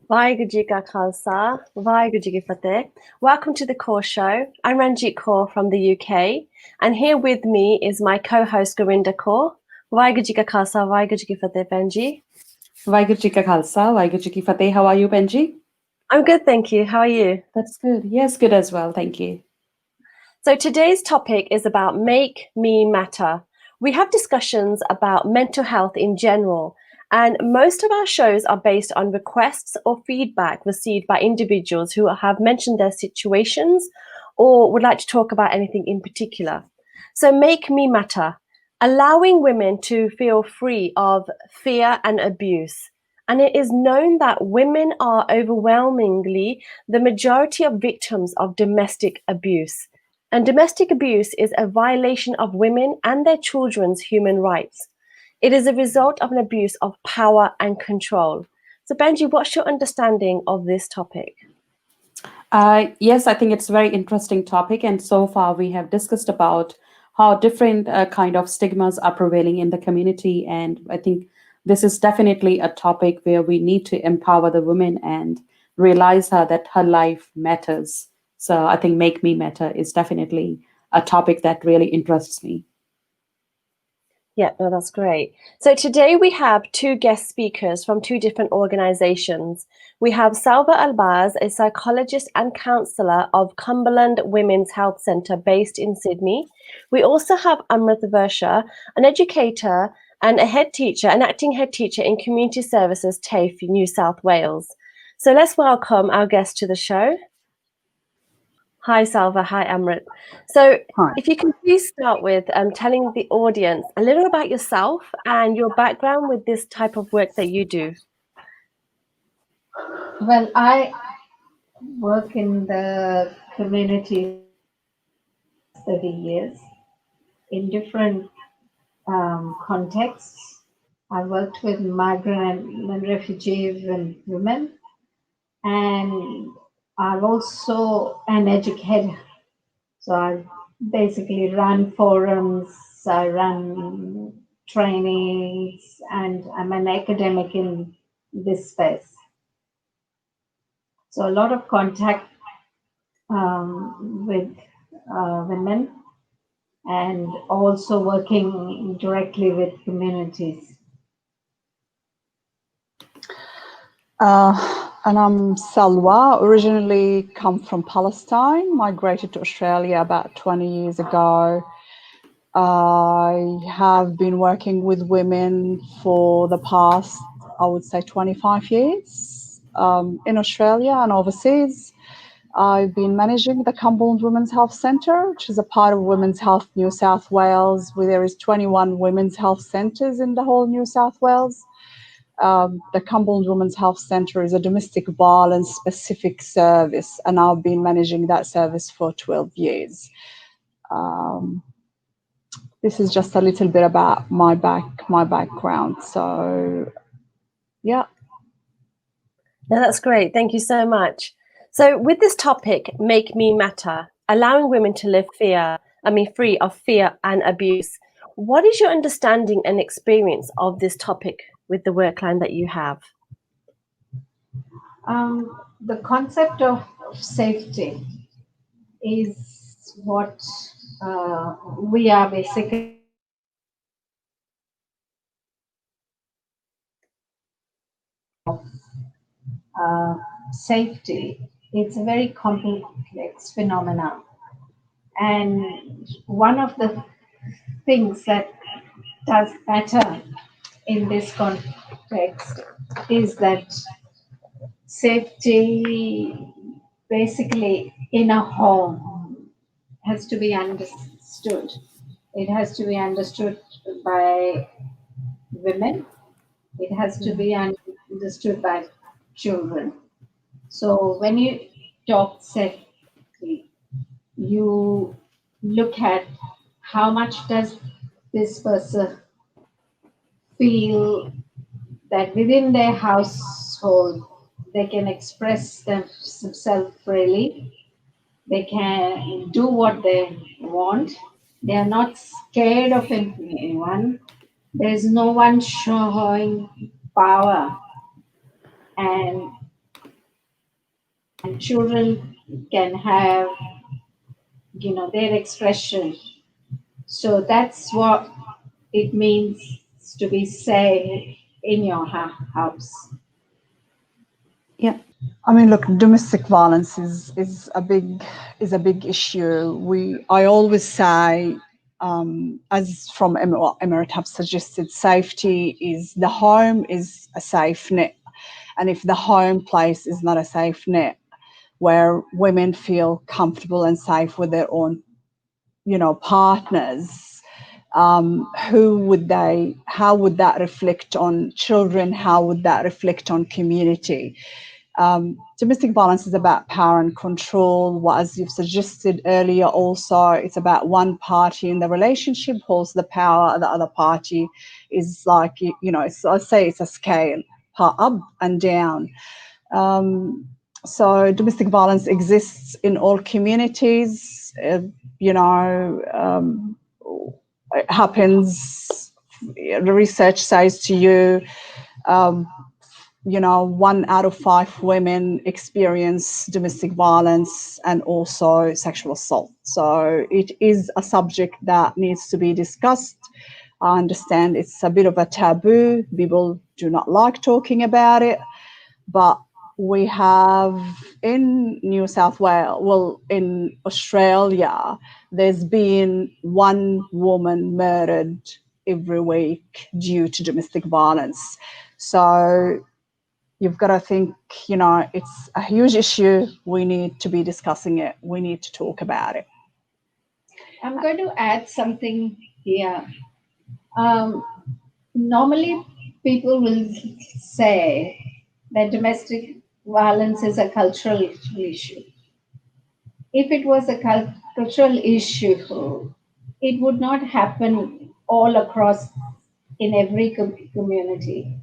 Vaheguru Ji Ka Khalsa, Vaheguru Ji Ki Fateh. Welcome to the Kaur Show. I'm Ranjit Kaur from the UK, and here with me is my co-host Gorinda Kaur. Vaheguru Ji Ka Khalsa, Vaheguru Ji Ki Fateh, Benji. Vaheguru Ji Ka Khalsa, Vaheguru Ji Ki Fateh. How are you, Benji? I'm good, thank you. How are you? That's good. Yes, good as well. Thank you. So today's topic is about Make Me Matter. We have discussions about mental health in general, and most of our shows are based on requests or feedback received by individuals who have mentioned their situations or would like to talk about anything in particular. So Make Me Matter, allowing women to feel free of fear and abuse. And it is known that women are overwhelmingly the majority of victims of domestic abuse. And domestic abuse is a violation of women and their children's human rights. It is a result of an abuse of power and control. So, Benji, what's your understanding of this topic? Yes, I think it's a very interesting topic. And so far, we have discussed about how different kind of stigmas are prevailing in the community. And I think this is definitely a topic where we need to empower the women and realize that her life matters. So I think Make Me Matter is definitely a topic that really interests me. Yeah, no, that's great. So today we have two guest speakers from two different organizations. We have Salwa Albaz, a psychologist and counselor of Cumberland Women's Health Centre based in Sydney. We also have Amrit Versha, an educator and a head teacher, an acting head teacher in community services, TAFE, New South Wales. So let's welcome our guests to the show. Hi, Salwa. Hi, Amrit. So Hi. if you can please start with telling the audience a little about yourself and your background with this type of work that you do. Well, I work in the community 30 years in different contexts. I worked with migrant and refugee women, and I'm also an educator. So I basically run forums, I run trainings, and I'm an academic in this space. So a lot of contact with women and also working directly with communities. And I'm Salwa, originally come from Palestine, migrated to Australia about 20 years ago. I have been working with women for the past, I would say, 25 years in Australia and overseas. I've been managing the Cumberland Women's Health Centre, which is a part of Women's Health New South Wales, where there is 21 women's health centres in the whole New South Wales. The Cumberland Women's Health Centre is a domestic violence specific service, and I've been managing that service for 12 years. This is just a little bit about my background. So, yeah. No, that's great. Thank you so much. So with this topic, Make Me Matter, allowing women to live free of fear and abuse, what is your understanding and experience of this topic with the work line that you have? The concept of safety is what we are basically safety. It's a very complex phenomenon, and one of the things that does matter in this context is that safety basically in a home has to be understood. It has to be understood by women. It has to be understood by children. So when you talk safety, you look at how much does this person feel that within their household they can express themselves freely, they can do what they want, they are not scared of anyone, there's no one showing power, and and children can have, their expression. So that's what it means to be safe in your house. Yeah. I mean, look, domestic violence is a big issue. I always say, as from Amrit have suggested, safety is the home is a safe net, and if the home place is not a safe net, where women feel comfortable and safe with their own, partners, how would that reflect on children? How would that reflect on community? Domestic violence is about power and control. As you've suggested earlier, also, it's about one party in the relationship holds the power, the other party is like, I'd say it's a scale, up and down. So domestic violence exists in all communities. It happens. The research says to you, 1 out of 5 women experience domestic violence and also sexual assault. So it is a subject that needs to be discussed. I understand it's a bit of a taboo. People do not like talking about it, but we have in New South Wales, in Australia, there's been 1 woman murdered every week due to domestic violence. So you've got to think, it's a huge issue. We need to be discussing it. We need to talk about it. I'm going to add something here. Normally, people will say that domestic violence is a cultural issue. If it was a cultural issue, it would not happen all across in every community.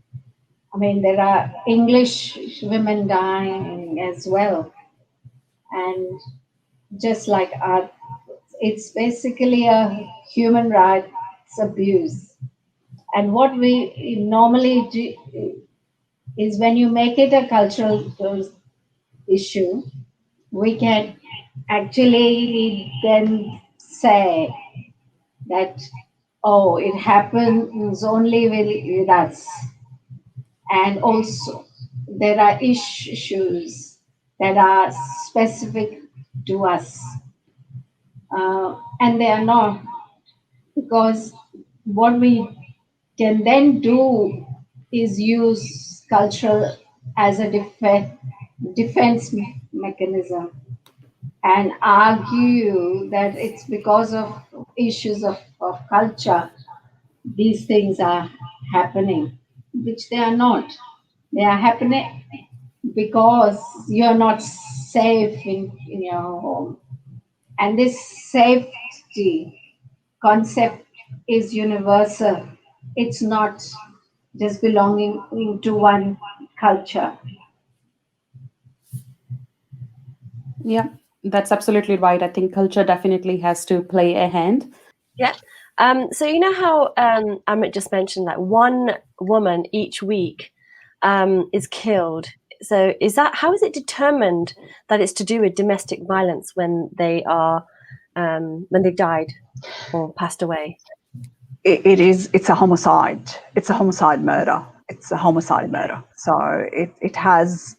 I mean, there are English women dying as well. And just like art, it's basically a human rights abuse. And what we normally do is when you make it a cultural issue, we can actually then say that, oh, it happens only with us. And also, there are issues that are specific to us. And they are not, because what we can then do is use culture as a defense mechanism and argue that it's because of issues of culture these things are happening, which they are not. They are happening because you're not safe in your home. And this safety concept is universal. It's not just belonging to one culture. Yeah, that's absolutely right. I think culture definitely has to play a hand. Yeah. So you know how Amit just mentioned that 1 woman each week is killed. So how is it determined that it's to do with domestic violence when they've died or passed away? It's a homicide. It's a homicide murder. It's a homicide murder. So it has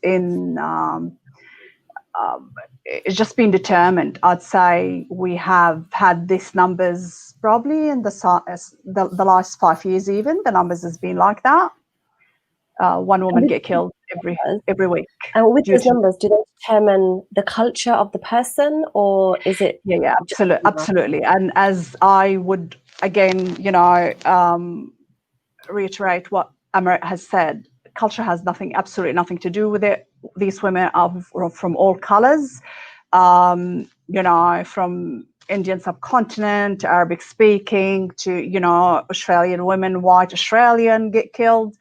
it's just been determined. I'd say we have had these numbers probably in the last 5 years. Even the numbers has been like that. 1 woman get killed every week. And with those numbers, do they determine the culture of the person, or is it? Yeah, absolutely. And as I would again, reiterate what Amrit has said, culture has absolutely nothing to do with it. These women are from all colors, from Indian subcontinent to Arabic speaking to, Australian women, white Australian get killed.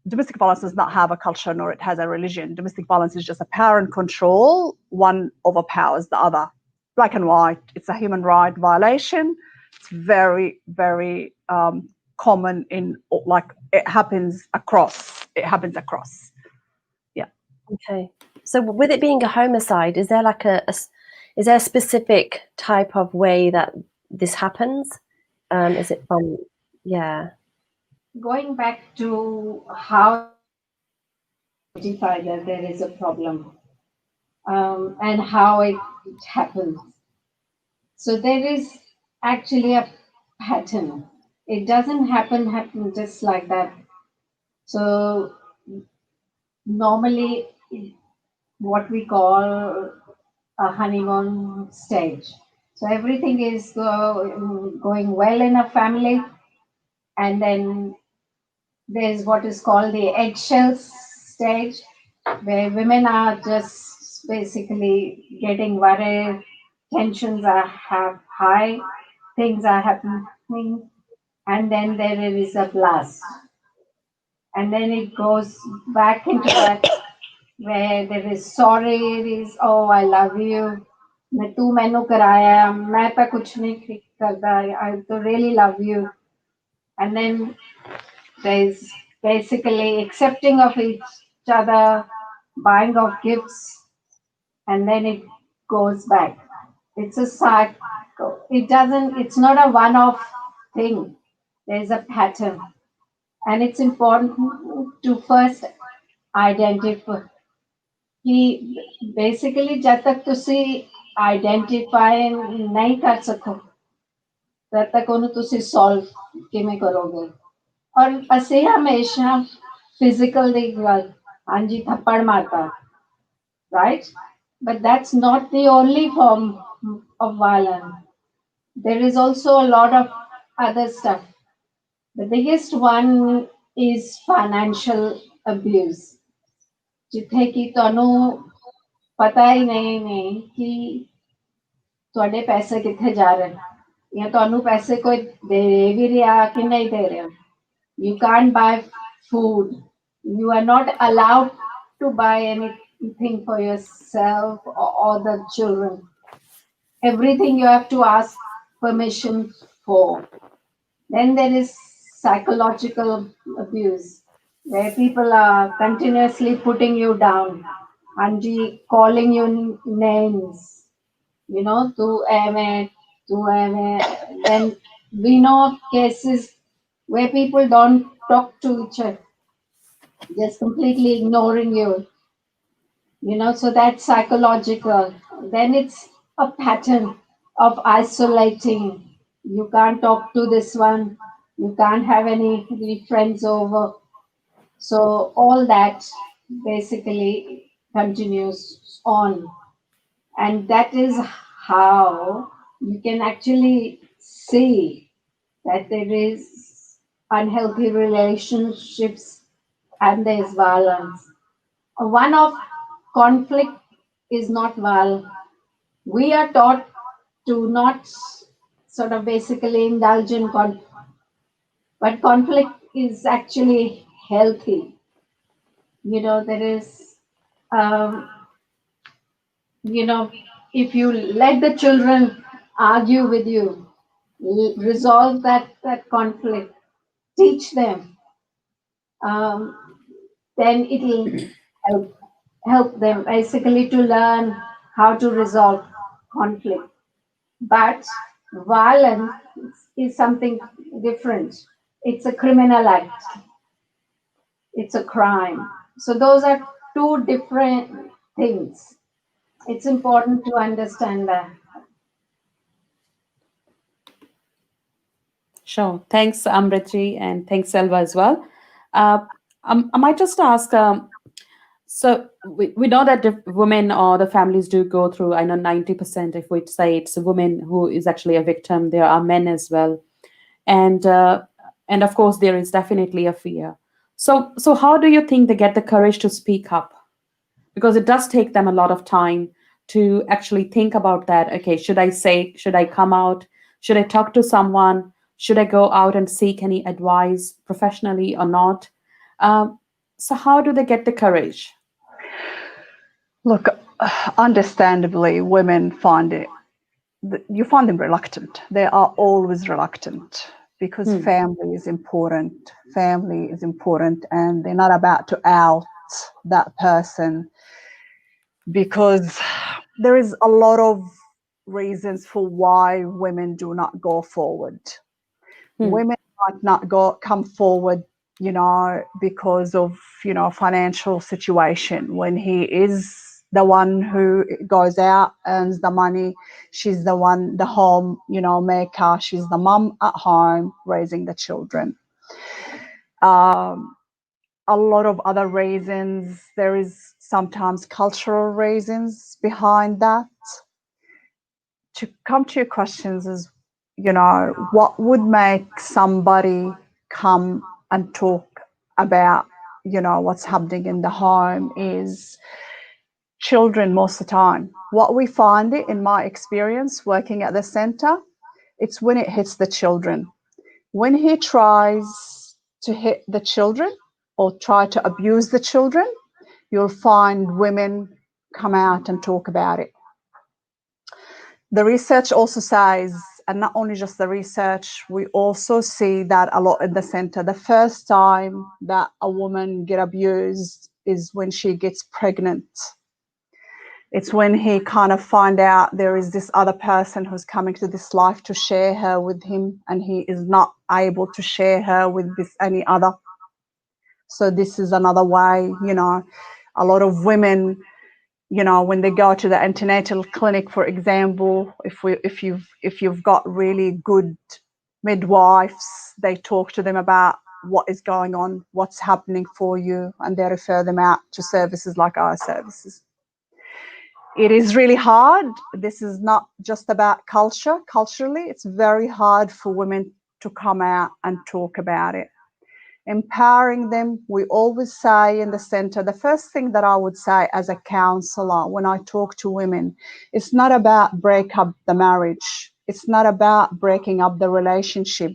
Domestic violence does not have a culture nor it has a religion. Domestic violence is just a power and control. One overpowers the other. Black and white. It's a human right violation. It's very, very common it happens across. Yeah. Okay. So with it being a homicide, is there like is there a specific type of way that this happens? Is it from, yeah. Going back to how to identify that there is a problem, and how it happens. So there is actually a pattern. It doesn't happen just like that. So normally, what we call a honeymoon stage. So everything is going well in a family, and then there's what is called the eggshells stage, where women are just basically getting worried, tensions are high, things are happening, and then there is a blast, and then it goes back into that where there is sorry, it is oh I love you, मैं तू मैनू कराया मैं तो कुछ नहीं करता, I तो really love you, and then there's basically accepting of each other, buying of gifts, and then it goes back. It's a cycle. It's not a one off thing. There's a pattern. And it's important to first identify. कि basically जब तक तुसी identify नहीं कर सको तब तक उन्हें तुसी solve किमें करोगे और असे हमेशा physical दी गल हाँ जी थप्पड़ मारता, right? But that's not the only form of violence. There is also a lot of other stuff. The biggest one is financial abuse. जिथे कि ਤੁਹਾਨੂੰ ਪਤਾ ਹੀ ਨਹੀਂ ਕਿ ਤੁਹਾਡੇ ਪੈਸੇ ਕਿੱਥੇ ਜਾ ਰਹੇ ਨੇ ਜਾਂ ਤੁਹਾਨੂੰ ਪੈਸੇ ਕੋਈ ਦੇ ਵੀ ਰਿਹਾ ਕਿ ਨਹੀਂ ਦੇ ਰਿਹਾ. You can't buy food. You are not allowed to buy anything for yourself or the children. Everything you have to ask permission for. Then there is psychological abuse, where people are continuously putting you down and calling you names. You know, tu aime, tu aime. Then we know cases where people don't talk to each other, just completely ignoring you. You know, so that's psychological. Then it's a pattern of isolating. You can't talk to this one, you can't have any friends over. So all that basically continues on. And that is how you can actually see that there is unhealthy relationships and there's violence. One of conflict is not violent. We are taught to not sort of basically indulge in conflict, but conflict is actually healthy. You know, there is, um, you know, if you let the children argue with you, resolve that conflict, teach them, um, then it'll help them basically to learn how to resolve conflict. But violence is something different. It's a criminal act. It's a crime. So those are two different things. It's important to understand that. Sure. Thanks, Amritji, and thanks, Salwa, as well. I might just ask, so we know that the women or the families do go through, I know 90%, if we say it's a woman who is actually a victim, there are men as well. And of course, there is definitely a fear. So how do you think they get the courage to speak up? Because it does take them a lot of time to actually think about that. Okay, should I come out? Should I talk to someone? Should I go out and seek any advice professionally or not? So how do they get the courage? Look, understandably, women you find them reluctant. They are always reluctant because family is important. Family is important, and they're not about to out that person. because there is a lot of reasons for why women do not go forward. Women might not come forward, because of, financial situation. When he is the one who goes out, earns the money, she's the one, the home, maker, she's the mum at home raising the children. A lot of other reasons. There is sometimes cultural reasons behind that. To come to your questions is, what would make somebody come and talk about, what's happening in the home is children most of the time. What we find it in my experience working at the center, it's when it hits the children. When he tries to hit the children or try to abuse the children, you'll find women come out and talk about it. The research also says, and not only just the research, we also see that a lot in the center. The first time that a woman get abused is when she gets pregnant. It's when he kind of find out there is this other person who's coming to this life to share her with him, and he is not able to share her with this any other. So this is another way, a lot of women, when they go to the antenatal clinic, for example, if you've got really good midwives, they talk to them about what is going on, what's happening for you, and they refer them out to services like our services. It is really hard. This is not just about culture. Culturally, it's very hard for women to come out and talk about it. Empowering them, we always say in the center, the first thing that I would say as a counselor when I talk to women, it's not about break up the marriage. It's not about breaking up the relationship.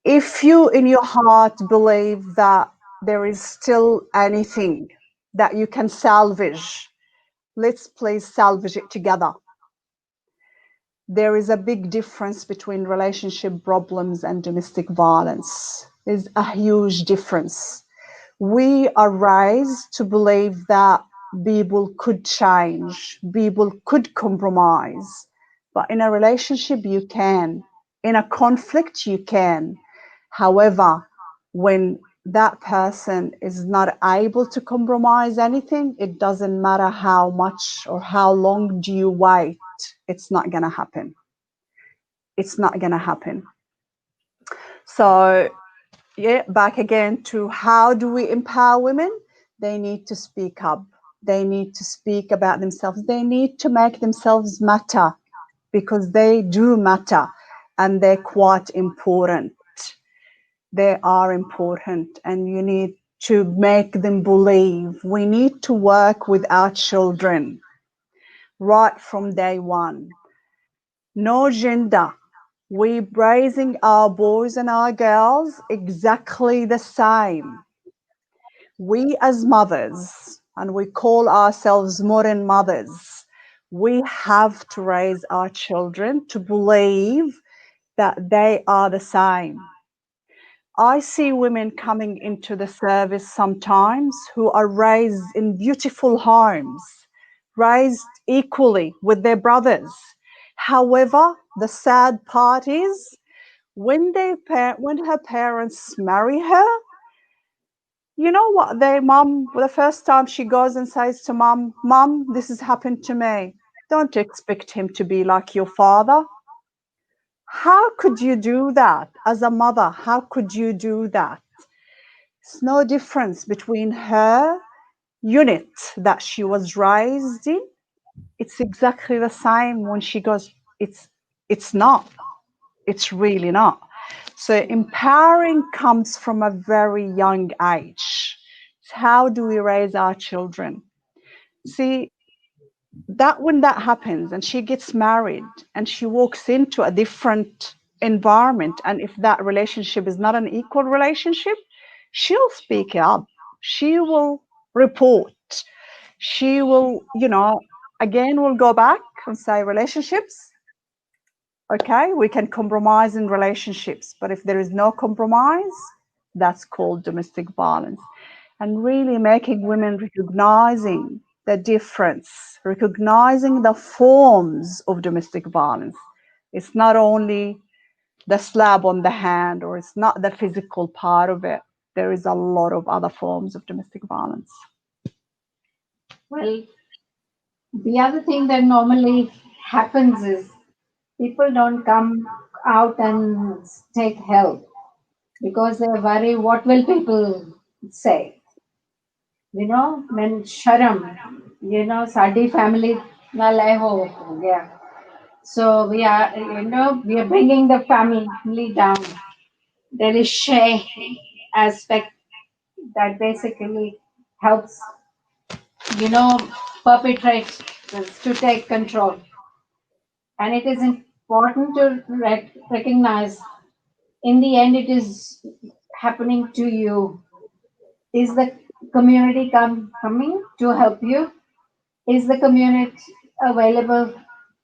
If you in your heart believe that there is still anything that you can salvage, let's please salvage it together. There is a big difference between relationship problems and domestic violence. There's a huge difference. We are raised to believe that people could change, people could compromise, but in a relationship you can, in a conflict you can. However, when that person is not able to compromise anything, it doesn't matter how much or how long do you wait, it's not going to happen. It's not going to happen. So, yeah, back again to how do we empower women? They need to speak up. They need to speak about themselves. They need to make themselves matter, because they do matter and they're quite important. They are important, and you need to make them believe. We need to work with our children right from day one. No gender. We're raising our boys and our girls exactly the same. We as mothers, and we call ourselves modern mothers, we have to raise our children to believe that they are the same. I see women coming into the service sometimes who are raised in beautiful homes, raised equally with their brothers. However, the sad part is when her parents marry her, you know what their mom, the first time she goes and says to mom, this has happened to me. Don't expect him to be like your father. How could you do that as a mother? How could you do that? It's no difference between her unit that she was raised in. It's exactly the same when she goes, it's not. It's really not. So empowering comes from a very young age. How do we raise our children? See, that when that happens and she gets married and she walks into a different environment, and if that relationship is not an equal relationship, she'll speak up. She will report. She will, again, will go back and say relationships. Okay, we can compromise in relationships, but if there is no compromise, that's called domestic violence. And really making women recognizing the difference, recognizing the forms of domestic violence. It's not only the slap on the hand, or it's not the physical part of it. There is a lot of other forms of domestic violence. Well, the other thing that normally happens is people don't come out and take help because they worry what will people say. When sharam, sadi family nal hai ho gaya. So we are bringing the family down. There is shame aspect that basically helps, perpetrators to take control. And it is important to recognize in the end it is happening to you. Is the community coming to help you? Is the community available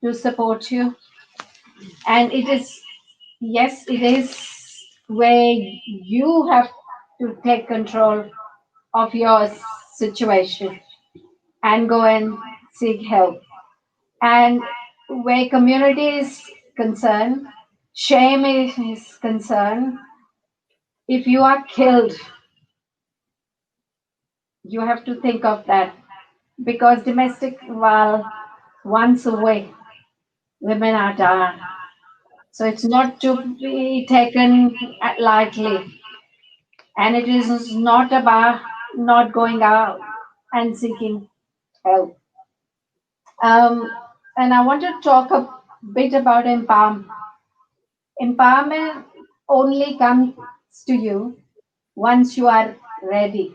to support you? And it is, yes, it is where you have to take control of your situation and go and seek help. And where community is concerned, shame is concerned, if you are killed, you have to think of that, because domestic while once away, women are dying. So it's not to be taken lightly. And it is not about not going out and seeking help. Um, and I want to talk a bit about empowerment. Empowerment only comes to you once you are ready.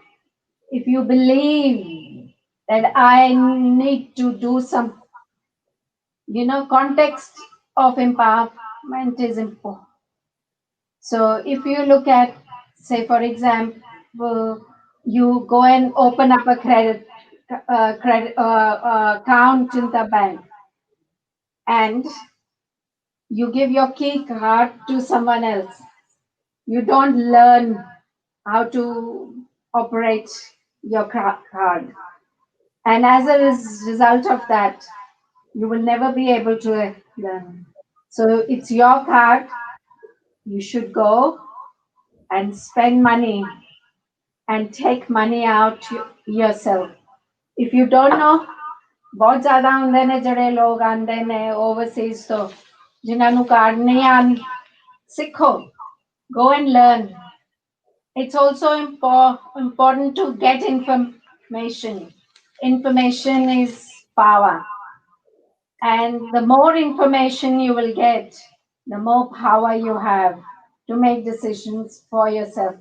If you believe that I need to do some, context of empowerment is important. So if you look at, say, for example, you go and open up a credit account in the bank, and you give your key card to someone else. You don't learn how to operate your card, and as a result of that, you will never be able to learn. So it's your card. You should go and spend money and take money out yourself. If you don't know, बहुत ज़्यादा आंदे ने जड़े लोग आंदे ने overseas तो जिन्हां नू कार्ड नहीं आंदी, सिखो, go and learn. It's also important to get information. Information is power, and the more information you will get, the more power you have to make decisions for yourself.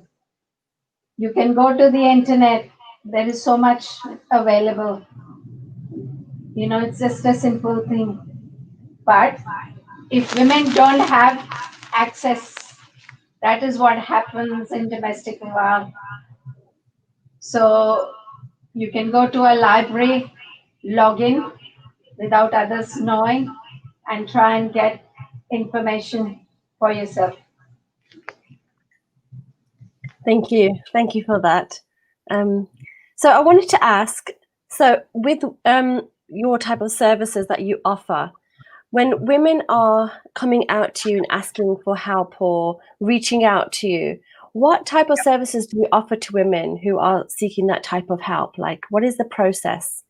You can go to the internet. There is so much available. It's just a simple thing. But if women don't have access, that is what happens in domestic violence. So you can go to a library, log in without others knowing, and try and get information for yourself. Thank you. Thank you for that. So I wanted to ask, so with your type of services that you offer, when women are coming out to you and asking for help or reaching out to you, what type of services do you offer to women who are seeking that type of help? Like, what is the process?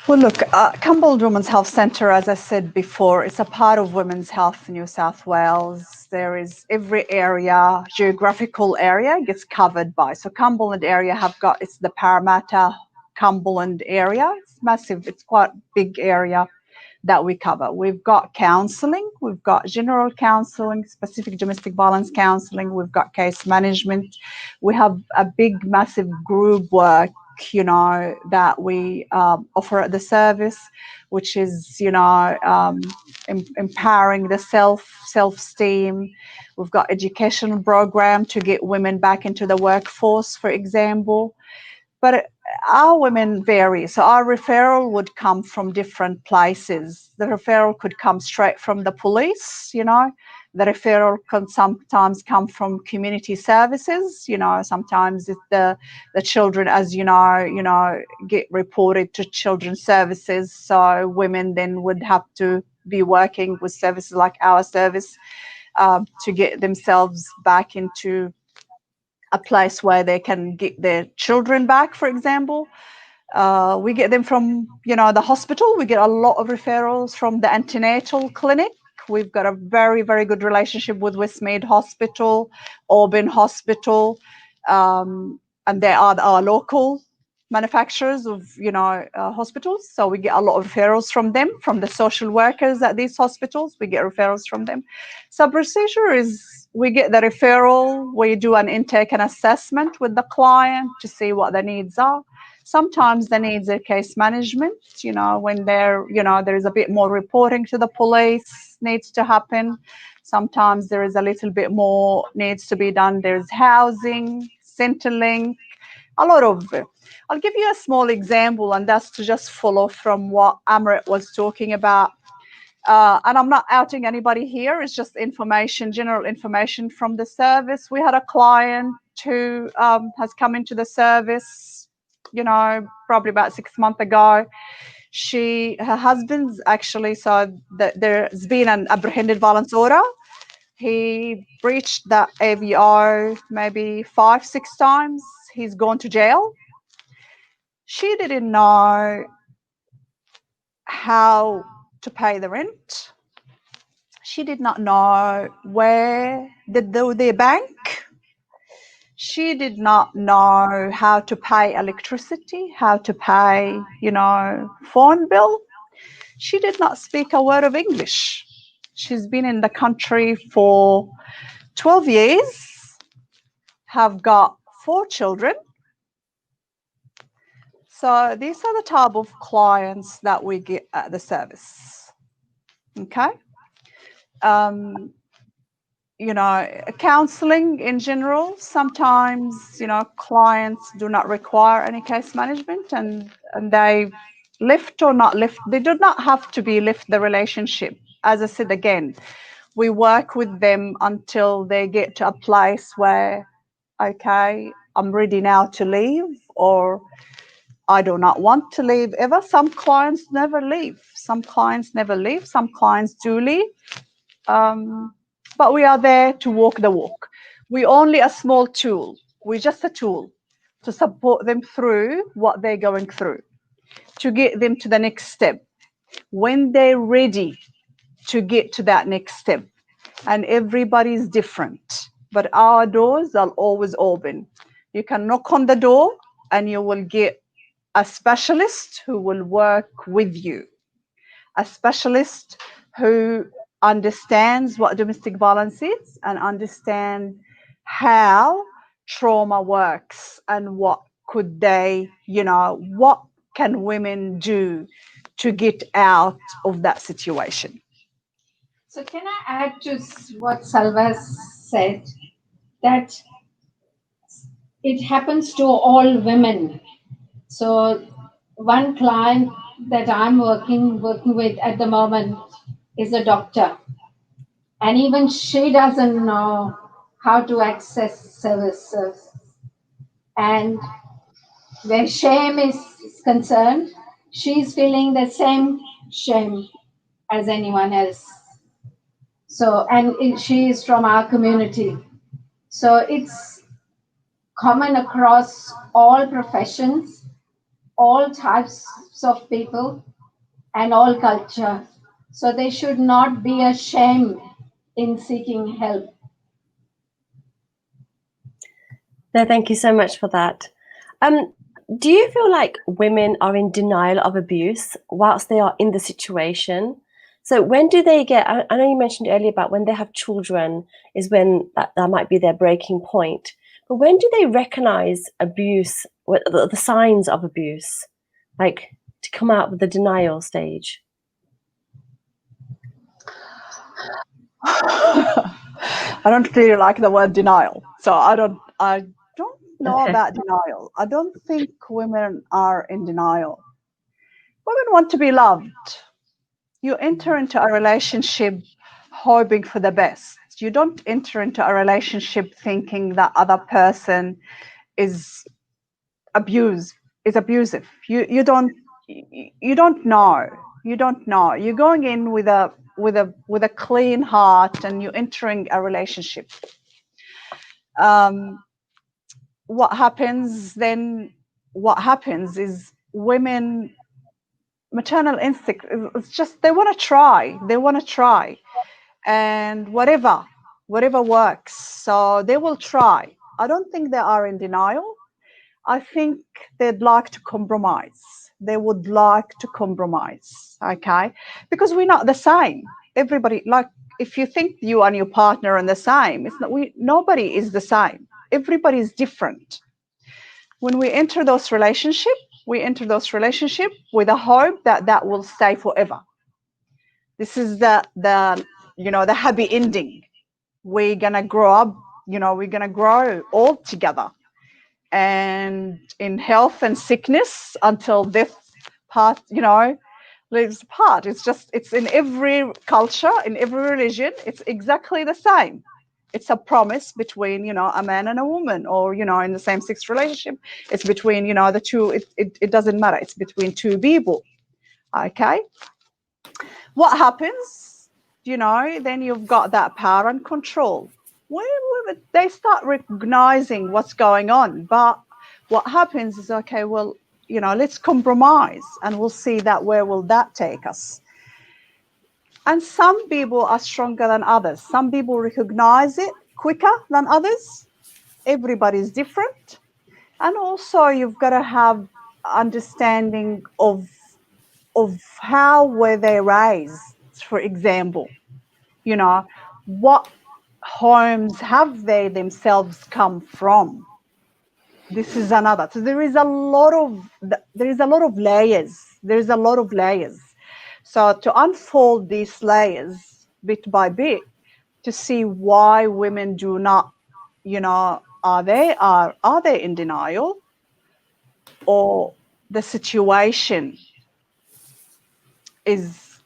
Well, look, Cumberland Women's Health Centre, as I said before, it's a part of Women's Health in New South Wales. There is every area, geographical area gets covered by. So Cumberland area it's the Parramatta Cumberland area. It's massive. It's quite a big area that we cover. We've got counselling, we've got general counselling, specific domestic violence counselling, we've got case management. We have a big, massive group work, that we offer at the service, which is, empowering the self-esteem. We've got educational program to get women back into the workforce, for example. But our women vary. So our referral would come from different places. The referral could come straight from the police, you know. The referral can sometimes come from community services, you know. Sometimes if the children, as you know, get reported to children's services. So women then would have to be working with services like our service to get themselves back into a place where they can get their children back, for example. We get them from, you know, the hospital. We get a lot of referrals from the antenatal clinic. We've got a very, very good relationship with Westmead Hospital, Auburn Hospital, and they are our local manufacturers of, you know, hospitals. So we get a lot of referrals from them, from the social workers at these hospitals. We get referrals from them. So procedure is, we get the referral, we do an intake and assessment with the client to see what the needs are. Sometimes the needs are case management, you know, when there is a bit more reporting to the police needs to happen. Sometimes there is a little bit more needs to be done. There's housing, Centrelink, a lot of it. I'll give you a small example, and that's to just follow from what Amrit was talking about. And I'm not outing anybody here. It's just information, general information from the service. We had a client who has come into the service, you know, probably about 6 months ago. Her husband's actually, so there's been an apprehended violence order. He breached the AVO maybe 5-6 times. He's gone to jail. She didn't know how to pay the rent. She did not know where their bank. She did not know how to pay electricity, how to pay, you know, phone bill. She did not speak a word of English. She's been in the country for 12 years, have got 4 children. So these are the type of clients that we get at the service. Okay. You know, counseling in general, sometimes, you know, clients do not require any case management, and they lift or not lift. They do not have to be lift the relationship. As I said again, we work with them until they get to a place where, okay, I'm ready now to leave, or I do not want to leave ever. Some clients never leave. Some clients never leave. Some clients do leave. But we are there to walk the walk. We're only a small tool. We're just a tool to support them through what they're going through, to get them to the next step. When they're ready to get to that next step, and everybody's different, but our doors are always open. You can knock on the door and you will get a specialist who will work with you, a specialist who understands what domestic violence is and understand how trauma works and what could they, you know, what can women do to get out of that situation. So can I add to what Salwa said, that it happens to all women. So one client that I'm working with at the moment is a doctor, and even she doesn't know how to access services. And where shame is concerned, she's feeling the same shame as anyone else. So, and she is from our community. So it's common across all professions, all types of people, and all culture. So they should not be ashamed in seeking help. No, thank you so much for that. Do you feel like women are in denial of abuse whilst they are in the situation? So when do they get, I know you mentioned earlier about when they have children is when that might be their breaking point. But when do they recognize abuse, the signs of abuse, like to come out with the denial stage? I don't really like the word denial, so I don't know Okay. about denial. I don't think women are in denial. Women want to be loved. You enter into a relationship hoping for the best. You don't enter into a relationship thinking that other person is abusive. You don't know. You don't know. You're going in with a clean heart, and you're entering a relationship. What happens then? What happens is women maternal instinct. It's just they want to try. They want to try, and whatever works. So they will try. I don't think they are in denial. I think they'd like to compromise. They would like to compromise, okay? Because we're not the same. Everybody, like, if you think you and your partner are the same, it's not. Nobody is the same. Everybody is different. When we enter those relationships, we enter those relationships with a hope that that will stay forever. This is the happy ending. We're gonna grow up. We're gonna grow all together, and in health and sickness until death part lives apart. It's in every culture, in every religion, it's exactly the same. It's a promise between a man and a woman, or in the same-sex relationship, it's between the two. It doesn't matter, it's between two people. Okay, what happens, then you've got that power and control. When they start recognizing what's going on, but what happens is, okay, well, let's compromise, and we'll see that where will that take us. And some people are stronger than others. Some people recognize it quicker than others. Everybody's different. And also you've got to have understanding of how were they raised. For example, what homes have they themselves come from? This is another. So there is a lot of layers. There's a lot of layers. So to unfold these layers bit by bit, to see why women do not, are they in denial, or the situation is,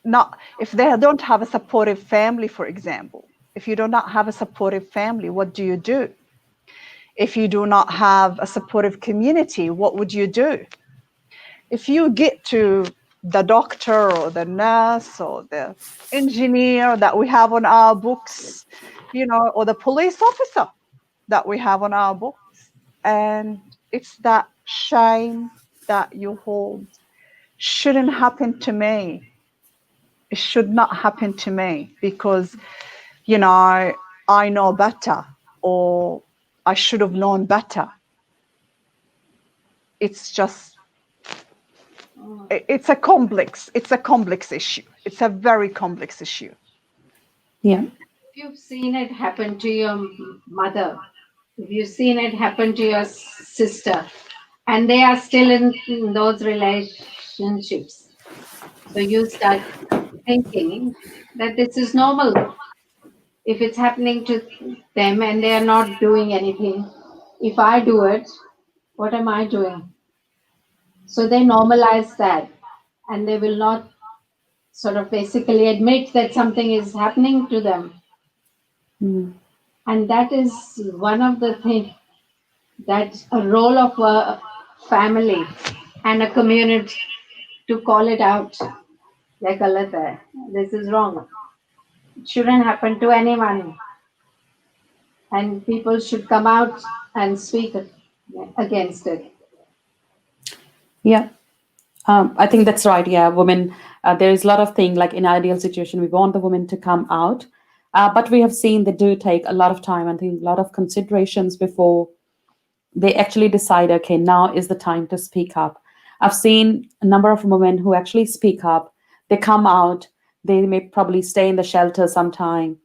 not, if they don't have a supportive family, for example. If you do not have a supportive family, what do you do? If you do not have a supportive community, what would you do? If you get to the doctor or the nurse or the engineer that we have on our books, or the police officer that we have on our books, and it's that shame that you hold. Shouldn't happen to me. It should not happen to me because, I know better, or I should have known better. It's just, it's a complex issue. It's a very complex issue. Yeah. If you've seen it happen to your mother, if you've seen it happen to your sister, and they are still in those relationships, so you start thinking that this is normal. If it's happening to them and they are not doing anything, if I do it, what am I doing? So they normalize that, and they will not sort of basically admit that something is happening to them. Mm. And that is one of the things, that's a role of a family and a community to call it out. Like Allah, this is wrong. It shouldn't happen to anyone. And people should come out and speak against it. Yeah. I think that's right. Yeah, women. There is a lot of thing, like in ideal situation, we want the women to come out, but we have seen they do take a lot of time. I think a lot of considerations before they actually decide. Okay, now is the time to speak up. I've seen a number of women who actually speak up. They come out. They may probably stay in the shelter sometime,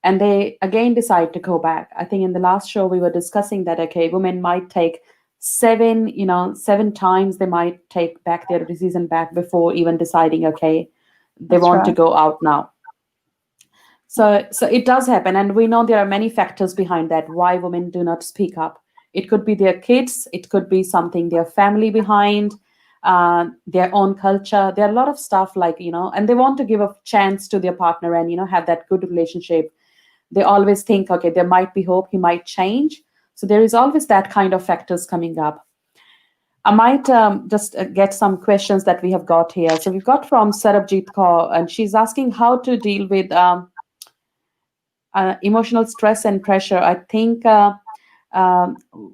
and they again decide to go back. I think in the last show we were discussing that, okay, women might take seven times they might take back their decision back before even deciding, okay, they That's want to right. go out now. So it does happen, and we know there are many factors behind that why women do not speak up. It could be their kids, it could be something their family behind, their own culture. There are a lot of stuff like, and they want to give a chance to their partner and have that good relationship. They always think, okay, there might be hope, he might change. So there is always that kind of factors coming up. I might just get some questions that we have got here. So we've got from Sarabjit Kaur, and she's asking how to deal with emotional stress and pressure. I think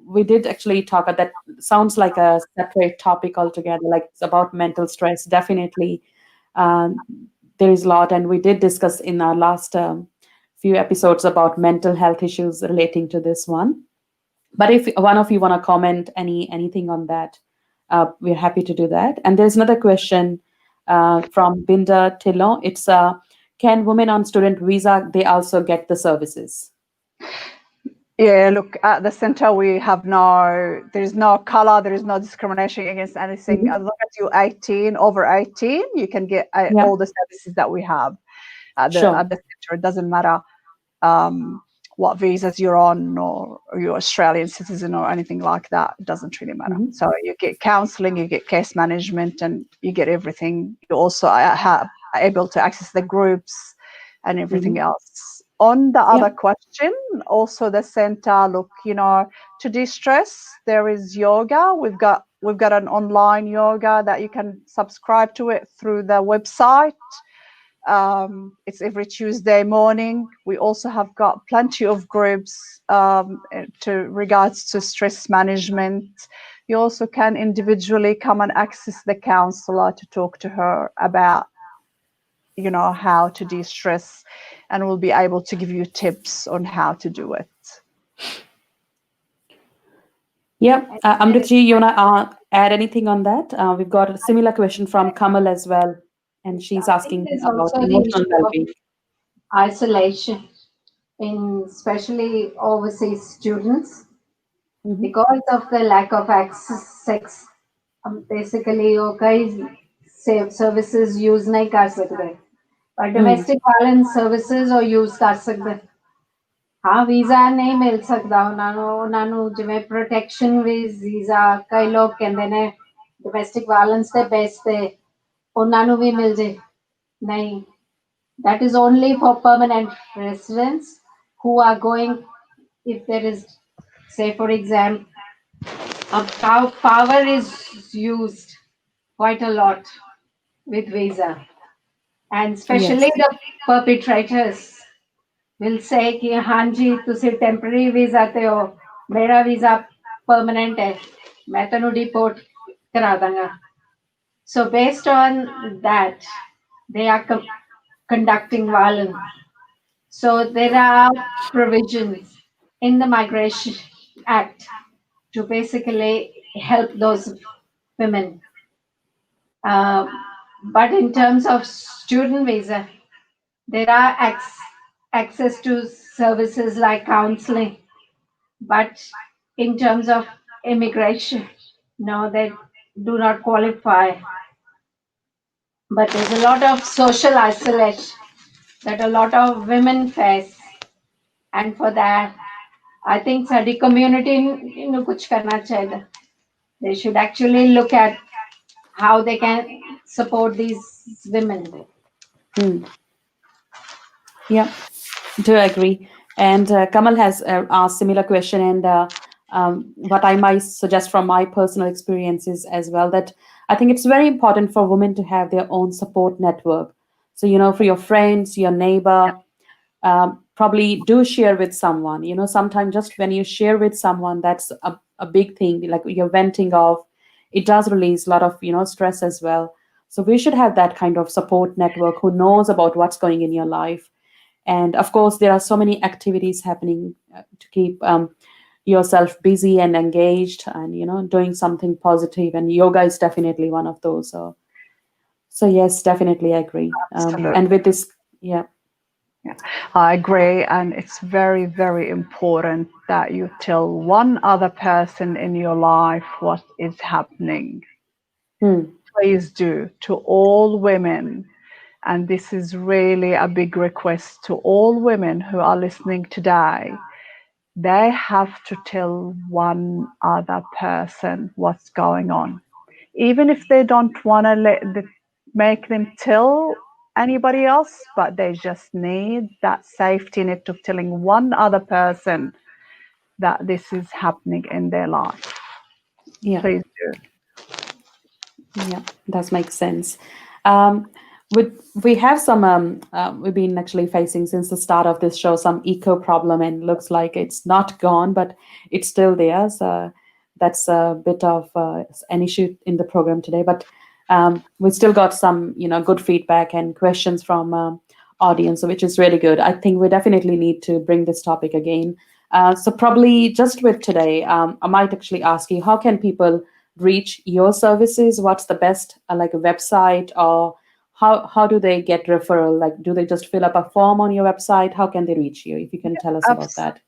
we did actually talk about that. Sounds like a separate topic altogether. Like it's about mental stress. Definitely, um, there is a lot, and we did discuss in our last few episodes about mental health issues relating to this one. But if one of you want to comment anything on that, we're happy to do that. And there's another question from Binda Tillon. It's can women on student visa, they also get the services? Yeah, look, at the center we have there is no color, there is no discrimination against anything. As long as you're 18, over 18, you can get all the services that we have at the center. It doesn't matter what visas you're on, or you're Australian citizen or anything like that. It doesn't really matter. So you get counseling, you get case management, and you get everything. You also are able to access the groups and everything else. On the other question, also the center, look, to de-stress, there is yoga. We've got an online yoga that you can subscribe to it through the website. It's every Tuesday morning. We also have got plenty of groups regards to stress management. You also can individually come and access the counselor to talk to her about how to de-stress, and we'll be able to give you tips on how to do it. Amritji, you want to add anything on that? We've got a similar question from Kamal as well, and she's asking about emotional well-being. Isolation in especially overseas students because of the lack of access. Basically, services use nahi kar sakte. But domestic violence services or use ਕਰ ਸਕਦੇ ਹਾਂ visa ਨਹੀਂ ਮਿਲ ਸਕਦਾ ਉਹਨਾਂ ਨੂੰ ਜਿਵੇਂ protection visa ਕਈ ਲੋਕ ਕਹਿੰਦੇ ਨੇ ਡੋਮੈਸਟਿਕ ਵਾਇਲੈਂਸ ਦੇ ਬੇਸ ਤੇ ਉਹਨਾਂ ਨੂੰ ਵੀ ਮਿਲ ਜੇ ਨਹੀਂ that is only for permanent residents who are going, if there is, say for example, power is used quite a lot with visa. And especially the perpetrators will say कि हाँ जी तुसी temporary visa ते हो मेरा visa permanent है मैं तनु deport करा दूंगा. So based on that they are conducting violence. So there are provisions in the Migration Act to basically help those women. But in terms of student visa, there are access to services like counseling. But in terms of immigration, no, they do not qualify. But there's a lot of social isolation that a lot of women face. And for that, I think the community kuch karna chahiye. They should actually look at how they can support these women. Yeah, do agree. And Kamal has asked similar question, and what I might suggest from my personal experiences as well, that I think it's very important for women to have their own support network. So, for your friends, your neighbor, probably do share with someone. Sometimes just when you share with someone, that's a big thing, like you're venting off. It does release a lot of, stress as well. So we should have that kind of support network who knows about what's going in your life. And of course, there are so many activities happening to keep yourself busy and engaged and, doing something positive. And yoga is definitely one of those. So yes, definitely I agree. And with this, yeah, I agree. And it's very, very important that you tell one other person in your life what is happening. Please do, to all women. And this is really a big request to all women who are listening today. They have to tell one other person what's going on. Even if they don't want to make them tell anybody else, but they just need that safety net of telling one other person that this is happening in their life. Yeah. Please do. Yeah, that makes sense. We have some, we've been actually facing since the start of this show some eco problem, and looks like it's not gone, but it's still there. So that's a bit of an issue in the program today. But we still got some, good feedback and questions from audience, which is really good. I think we definitely need to bring this topic again. So probably just with today, I might actually ask you, how can people reach your services? What's the best like a website, or how do they get referral? Like, do they just fill up a form on your website? How can they reach you? If you can tell us about that.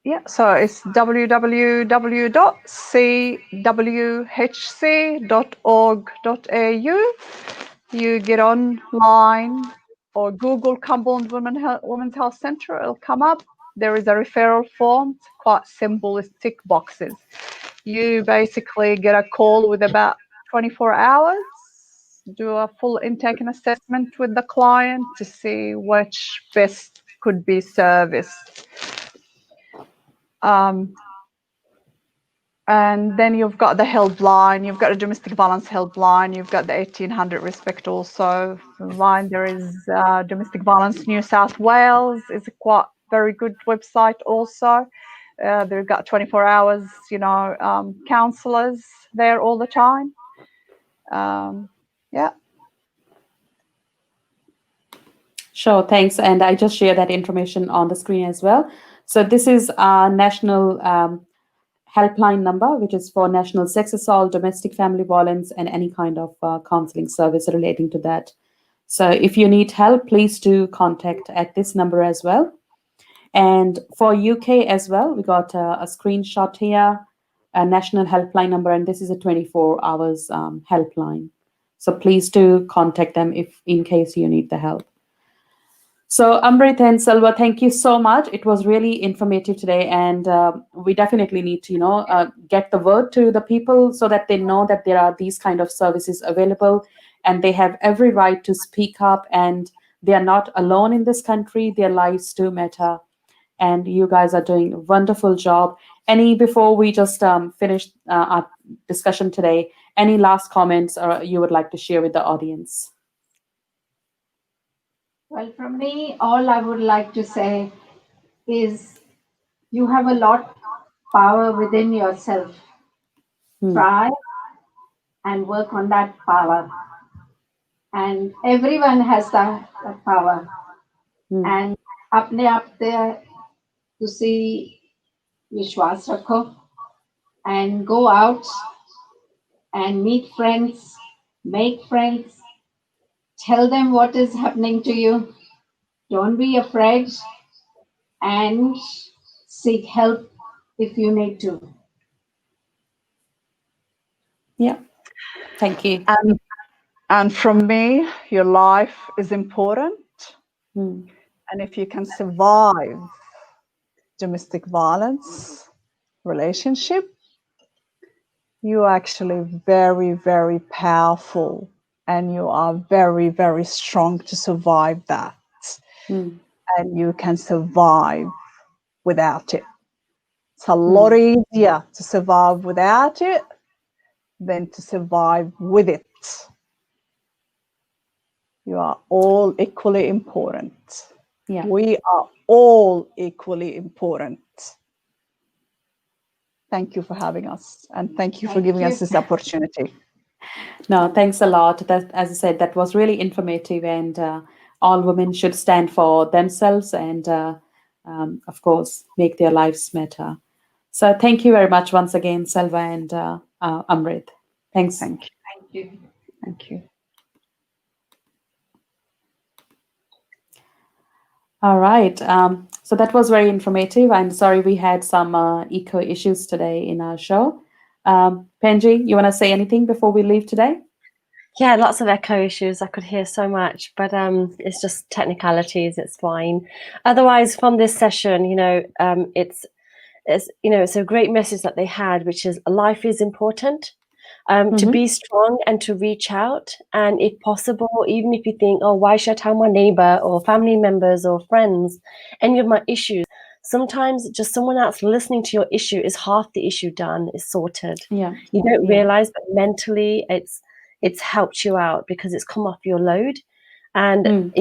Yeah, so it's www.cwhc.org.au. You get online or Google Cumberland Women's Health Centre, it'll come up. There is a referral form. It's quite simple, it's tick boxes. You basically get a call with about 24 hours, do a full intake and assessment with the client to see which best could be serviced. And then you've got the helpline, you've got a domestic violence helpline, you've got the 1800 Respect also line. There is Domestic Violence New South Wales is a quite very good website also. They've got 24 hours, counsellors there all the time. Yeah. Sure, thanks. And I just share that information on the screen as well. So this is our national helpline number, which is for national sex assault, domestic family violence, and any kind of counseling service relating to that. So if you need help, please do contact at this number as well. And for UK as well, we got a screenshot here, a national helpline number, and this is a 24 hours helpline. So please do contact them if in case you need the help. So Amrit and Salwa, thank you so much. It was really informative today, and we definitely need to, get the word to the people so that they know that there are these kind of services available, and they have every right to speak up, and they are not alone in this country. Their lives do matter, and you guys are doing a wonderful job. Before we just finish our discussion today, any last comments or you would like to share with the audience? Well, from me, all I would like to say is you have a lot power within yourself. Try and work on that power. And everyone has that power. And apne aap te tusi vishwas rakho and go out and meet friends, make friends, tell them what is happening to you. Don't be afraid and seek help if you need to. Yeah, thank you. And from me, your life is important. And if you can survive domestic violence relationship, you are actually very, very powerful, and you are very, very strong to survive that. And you can survive without it. It's a lot easier to survive without it than to survive with it. You are all equally important. Yeah. We are all equally important. Thank you for having us, and thank you for giving us this opportunity. No, thanks a lot. That, as I said, that was really informative, and all women should stand for themselves and, of course, make their lives matter. So thank you very much once again, Salwa and Amrit. Thanks. Thank you. Thank you. Thank you. All right. So that was very informative. I'm sorry we had some eco issues today in our show. Penji, you want to say anything before we leave today? Yeah, lots of echo issues. I could hear so much, but it's just technicalities. It's fine. Otherwise, from this session, it's a great message that they had, which is life is important. To Mm-hmm. be strong and to reach out, and if possible, even if you think, oh, why should I tell my neighbor or family members or friends any of my issues? Sometimes just someone else listening to your issue is half the issue done, is sorted. Yeah. You don't Yeah. realize, but mentally it's helped you out because it's come off your load. And Mm.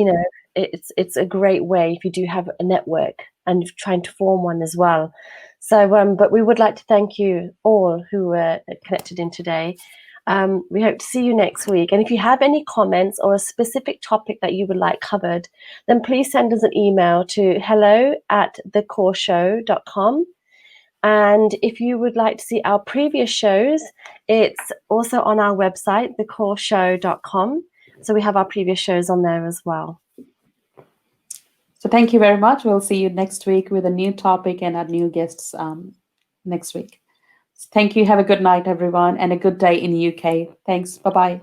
it's a great way if you do have a network and you're trying to form one as well. So but we would like to thank you all who were connected in today. We hope to see you next week. And if you have any comments or a specific topic that you would like covered, then please send us an email to hello@thecourshow.com. And if you would like to see our previous shows, it's also on our website, thecourshow.com. So we have our previous shows on there as well. So thank you very much. We'll see you next week with a new topic and our new guests next week. Thank you. Have a good night, everyone, and a good day in the UK. Thanks. Bye-bye.